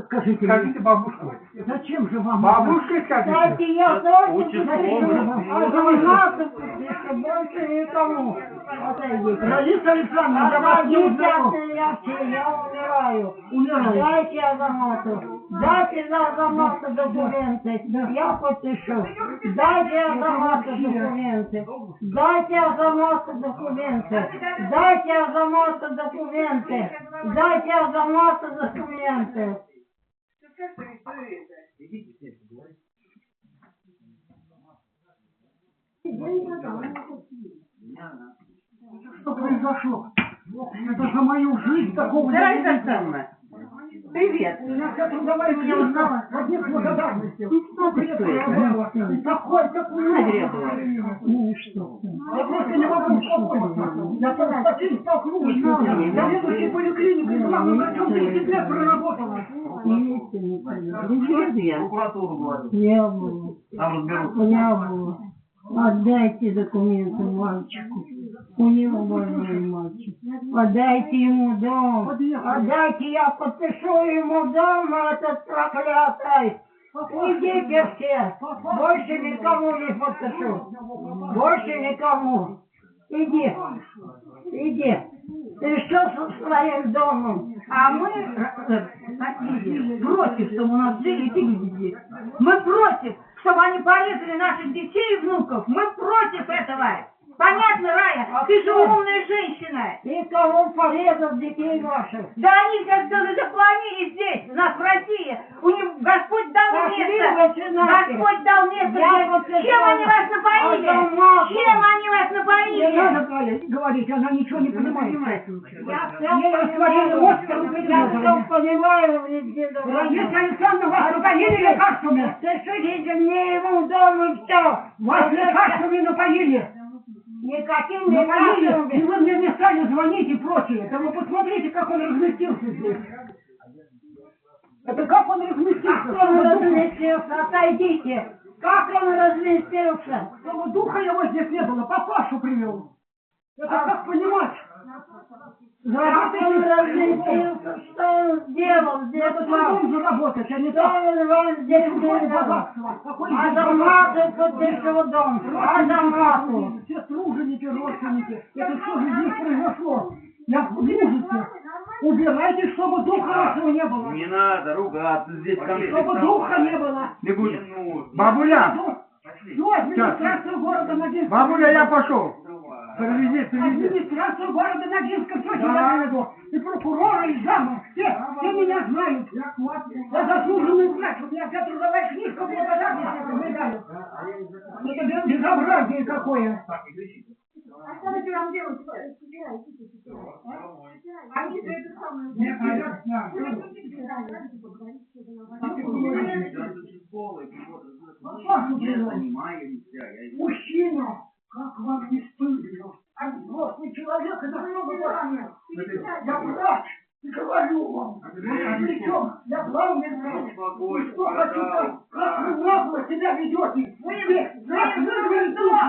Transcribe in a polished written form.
Скажите бабушку. Зачем же вам? Бабушке скажите. Кстати, я тоже Учит больше никому. Отойдите. Раиса Александровна, я вас не узнаю. Я умираю. Дайте Азамату. Дайте Азамату документы. Я подпишу. Дайте Азамату документы. Дайте Азамату документы. Дайте Азамату документы. Дайте Азамату документы. Что произошло? Это за мою жизнь такого Дорогая не видел. Александровна, привет. Меня вся трудовая меня узнала в одних благодарностях. Ну и что? Я просто не могу успокоиться. Я с таким столкнулась. Я ведущей поликлиникой главным врачом 30 лет проработала. Прокуратуру говорю. Не было. Там разберутся. Не было. Отдайте документы мальчику. У него больной мальчик. Отдайте ему дом. Отдайте, я подпишу ему дом, этот проклятый. Идите все. Больше никому не подпишу. Больше никому. Иди. Иди. Ты что со своим домом? А мы, против, чтобы у нас жили эти люди здесь. Мы против, чтобы они порезали наших детей и внуков. Мы против этого. Понятно, Рая? Ты же умная женщина. И кого порезал детей ваших? Да они, как сказали, запланили здесь, у нас в России. У них Господь дал место. Господь дал место. Чем они вас напоили? Чем они вас Не напоили? надо говорить, она ничего не понимает. Я Ей растворили остров, все понимаю, везде Раиса Александровна, вас напоили лекарствами? Сошите мне ему дом и все. Вас лекарствами напоили. Никаким Напоили, и лекарством. вы мне не стали звонить и прочее. Да вы посмотрите, как он разместился здесь. Это как он разместился? Как он разместился? Отойдите. Как он разместился? Чтобы духа его здесь не было, папашу привел. Это как понимать? Как он разместился? Что он сделал здесь Это вам? трудом заработать, а не Что так. он вам здесь Какое сделал? богатство? Какое здесь Азамату подпишу дом. Азамату. Все труженики, родственники. Это что же здесь произошло? Я в ужасе. Убирайте, чтобы духа вашего не было. Не надо ругаться здесь ко мне. Чтобы духа не было. Не будет. Бабуля! Все, администрацию города Ногинска. Бабуля, я пошел. Привези. Администрацию города Ногинска все сюда приведу. И прокурора, и зама. Все меня знают. Я заслуженный врач. У меня вся трудовая книжка благодарности выдвигаю. Это безобразие какое. А что вы там делаете? Они это самое... Мужчина, как вам не стыдно? А взрослый человек, это много ранее. Я врач, говорю вам. Причем, я главный врач. Что хочу, как вы нагло себя ведете? Как вы